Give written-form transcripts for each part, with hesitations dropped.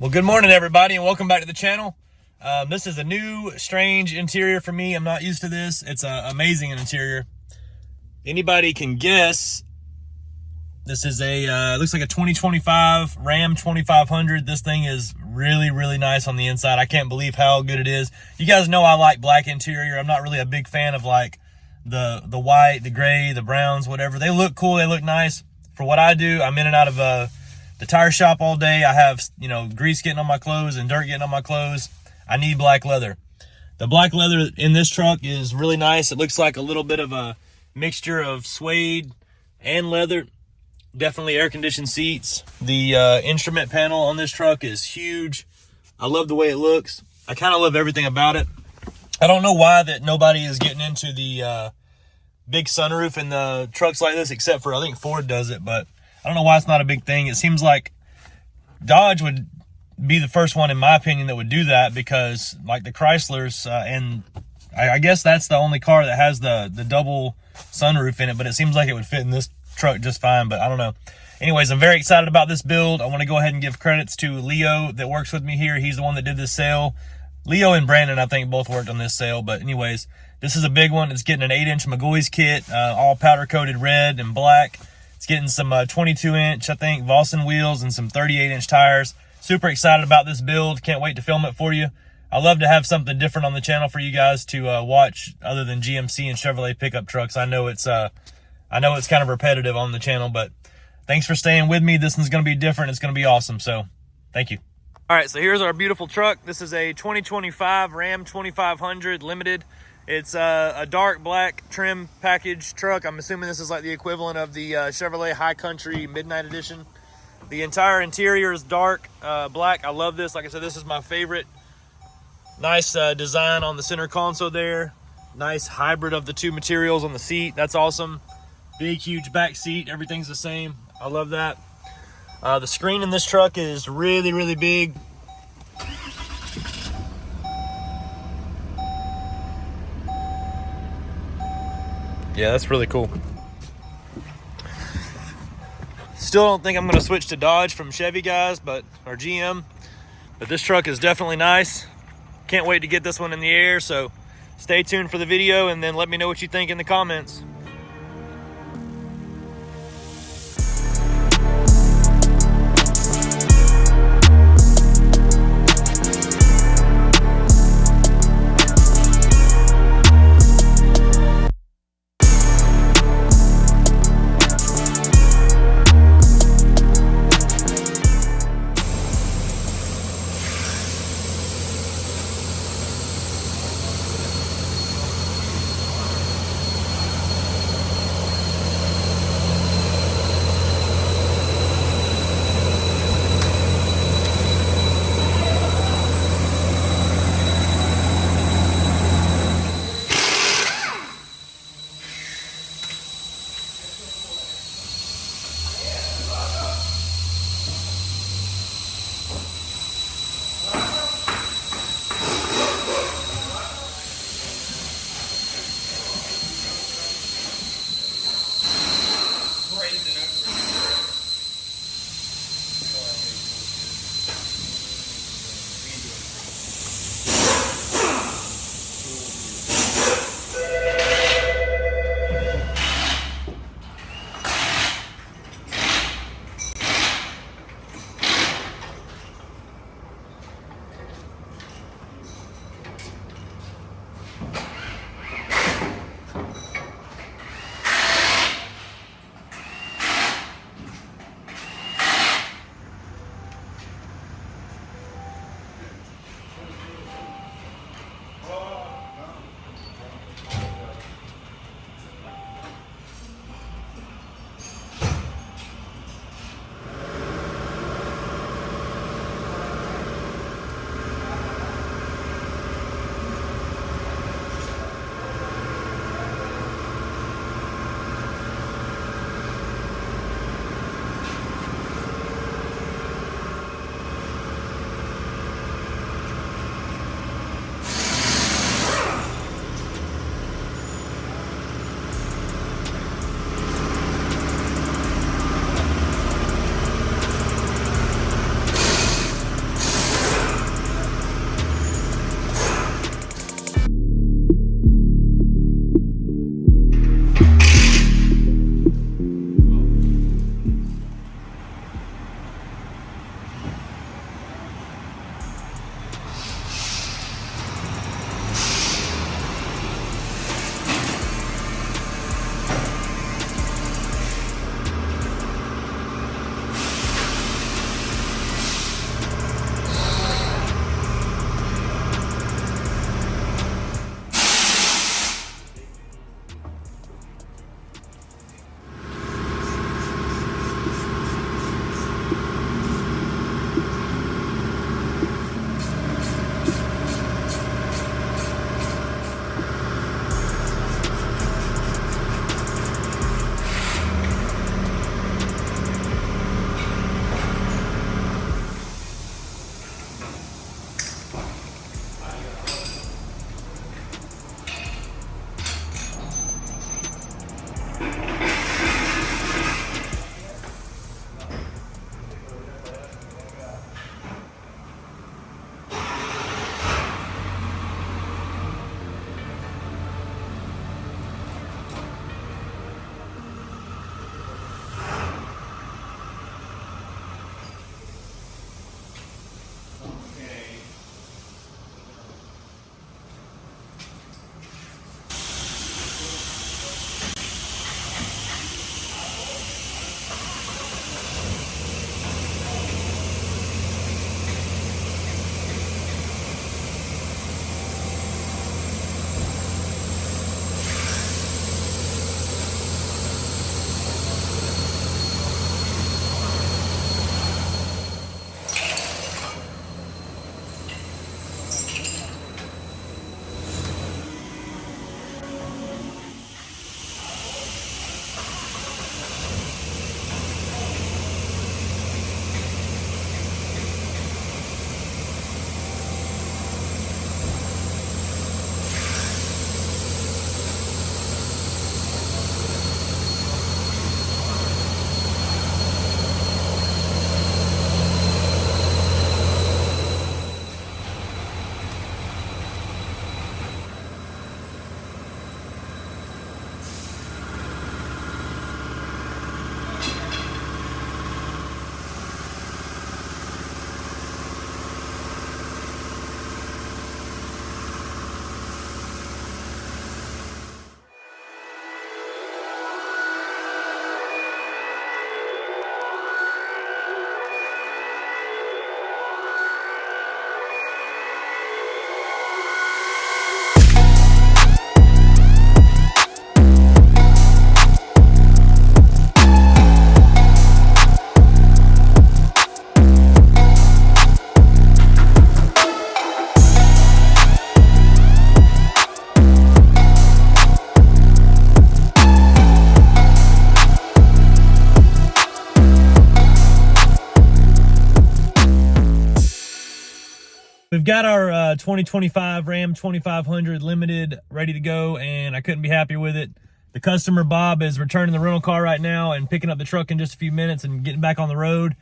Well, good morning, everybody, and welcome back to the channel. This is a new, strange interior for me. I'm not used to this. It's amazing interior. Anybody can guess. This is a, looks like a 2025 Ram 2500. This thing is really, really nice on the inside. I can't believe how good it is. You guys know I like black interior. I'm not really a big fan of like the white, the gray, the browns, whatever. They look cool. They look nice. For what I do, I'm in and out of the tire shop all day. I have, you know, grease getting on my clothes and dirt getting on my clothes. I need black leather. The black leather in this truck is really nice. It looks like a little bit of a mixture of suede and leather. Definitely air-conditioned seats. The instrument panel on this truck is huge. I love the way it looks. I kind of love everything about it. I don't know why that nobody is getting into the big sunroof in the trucks like this, except for I think Ford does it, but I don't know why it's not a big thing. It seems like Dodge would be the first one, in my opinion, that would do that, because like the Chryslers, and I guess that's the only car that has the double sunroof in it, but it seems like it would fit in this truck just fine, but I don't know. Anyways, I'm very excited about this build. I want to go ahead and give credits to Leo that works with me here. He's the one that did this sale. Leo and Brandon, I think, both worked on this sale, but anyways, this is a big one. It's getting an 8-inch McGaughys kit, all powder-coated red and black. It's getting some 22-inch, I think, Vossen wheels and some 38-inch tires. Super excited about this build. Can't wait to film it for you. I love to have something different on the channel for you guys to watch other than GMC and Chevrolet pickup trucks. I know it's kind of repetitive on the channel, but thanks for staying with me. This one's going to be different. It's going to be awesome, so thank you. All right, so here's our beautiful truck. This is a 2025 Ram 2500 Limited. It's a dark black trim package truck. I'm assuming this is like the equivalent of the Chevrolet High Country Midnight Edition. The entire interior is dark black. I love this. Like I said, this is my favorite. Nice design on the center console there. Nice hybrid of the two materials on the seat. That's awesome. Big, huge back seat. Everything's the same. I love that. The screen in this truck is really, really big. Yeah, that's really cool. Still don't think I'm going to switch to Dodge from Chevy, guys, or GM. But this truck is definitely nice. Can't wait to get this one in the air, so stay tuned for the video and then let me know what you think in the comments. We've got our 2025 Ram 2500 Limited ready to go, and I couldn't be happier with it. The customer, Bob, is returning the rental car right now and picking up the truck in just a few minutes and getting back on the road.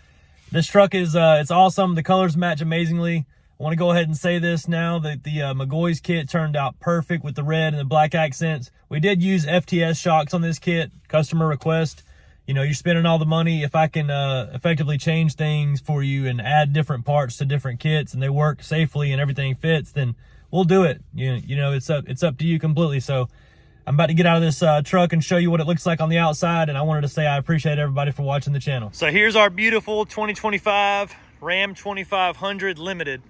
This truck is it's awesome. The colors match amazingly. I want to go ahead and say this now that the McGaughys kit turned out perfect with the red and the black accents. We did use FTS shocks on this kit, customer request. You know, you're spending all the money. If I can effectively change things for you and add different parts to different kits and they work safely and everything fits, then we'll do it. You know, it's up to you completely. So I'm about to get out of this truck and show you what it looks like on the outside. And I wanted to say I appreciate everybody for watching the channel. So here's our beautiful 2025 Ram 2500 Limited.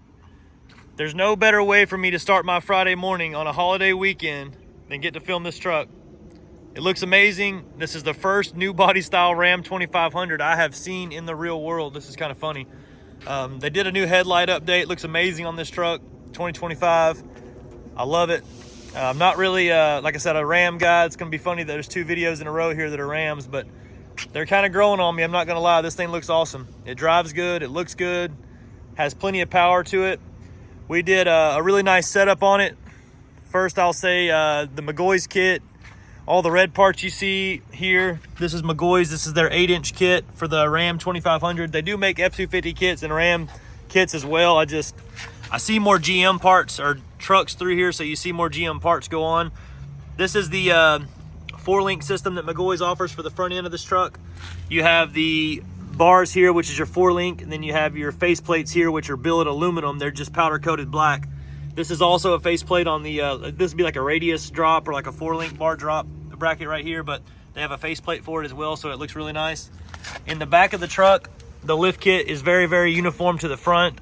There's no better way for me to start my Friday morning on a holiday weekend than get to film this truck. It looks amazing. This is the first new body style Ram 2500 I have seen in the real world. This is kind of funny. They did a new headlight update. Looks amazing on this truck, 2025. I love it. I'm not really, like I said, a Ram guy. It's going to be funny that there's two videos in a row here that are Rams, but they're kind of growing on me. I'm not going to lie. This thing looks awesome. It drives good. It looks good. Has plenty of power to it. We did a really nice setup on it. First, I'll say the McGaughys kit. All the red parts you see here, this is McGaughys. This is their 8-inch kit for the Ram 2500. They do make F-250 kits and Ram kits as well. I see more GM parts or trucks through here, so you see more GM parts go on. This is the 4-link system that McGaughys offers for the front end of this truck. You have the bars here, which is your 4-link, and then you have your face plates here, which are billet aluminum. They're just powder coated black. This is also a faceplate on the, this would be like a radius drop or like a 4-link bar drop bracket right here, but they have a faceplate for it as well, so it looks really nice. In the back of the truck, the lift kit is very, very uniform to the front.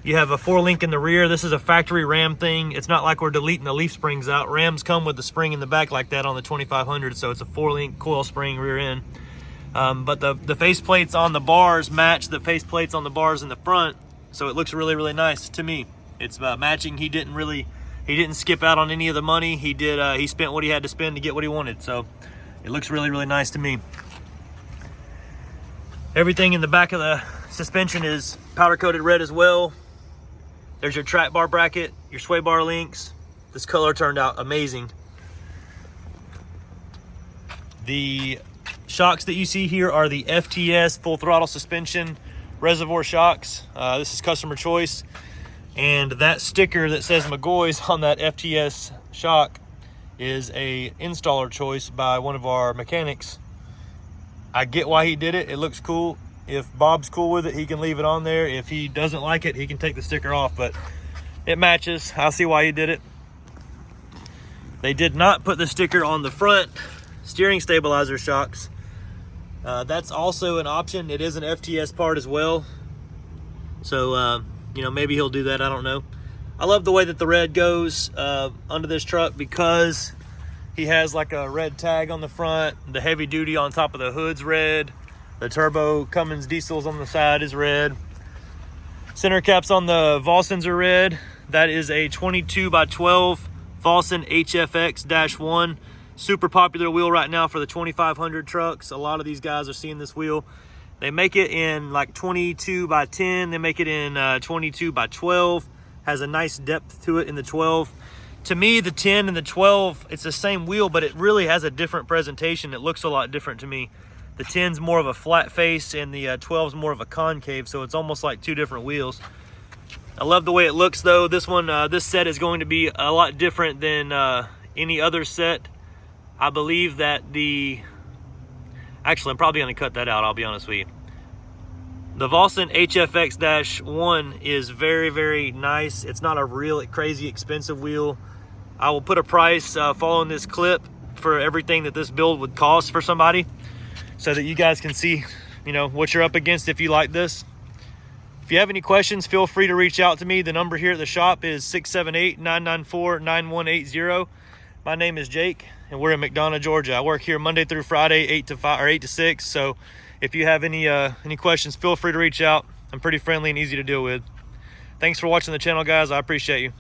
You have a 4-link in the rear. This is a factory Ram thing. It's not like we're deleting the leaf springs out. Rams come with the spring in the back like that on the 2500, so it's a 4-link coil spring rear end. But the faceplates on the bars match the faceplates on the bars in the front, so it looks really, really nice to me. It's matching. He didn't skip out on any of the money. He spent what he had to spend to get what he wanted. So it looks really, really nice to me. Everything in the back of the suspension is powder coated red as well. There's your track bar bracket, your sway bar links. This color turned out amazing. The shocks that you see here are the FTS full throttle suspension reservoir shocks. This is customer choice, and that sticker that says McGaughys on that FTS shock is a installer choice by one of our mechanics. I get why he did it. It looks cool. If Bob's cool with it, he can leave it on there. If he doesn't like it, he can take the sticker off, but it matches. I see why he did it. They did not put the sticker on the front steering stabilizer shocks. That's also an option. It is an FTS part as well. So, you know, maybe he'll do that. I don't know. I love the way that the red goes under this truck, because he has like a red tag on the front. The heavy duty on top of the hood's red. The turbo Cummins diesels on the side is red. Center caps on the Vossens are red. That is a 22x12 Vossen HFX-1. Super popular wheel right now for the 2500 trucks. A lot of these guys are seeing this wheel. They make it in like 22x10. They make it in 22x12. Has a nice depth to it in the 12. To me, the 10 and the 12, it's the same wheel, but it really has a different presentation. It looks a lot different to me. The 10's more of a flat face, and the 12's more of a concave, so it's almost like two different wheels. I love the way it looks, though. This one, this set is going to be a lot different than any other set. I believe that actually, I'm probably going to cut that out, I'll be honest with you. The Vossen HFX-1 is very, very nice. It's not a real crazy expensive wheel. I will put a price following this clip for everything that this build would cost for somebody, so that you guys can see, you know, what you're up against if you like this. If you have any questions, feel free to reach out to me. The number here at the shop is 678-994-9180. My name is Jake, and we're in McDonough, Georgia. I work here Monday through Friday, 8 to 5 or 8 to 6. So if you have any questions, feel free to reach out. I'm pretty friendly and easy to deal with. Thanks for watching the channel, guys. I appreciate you.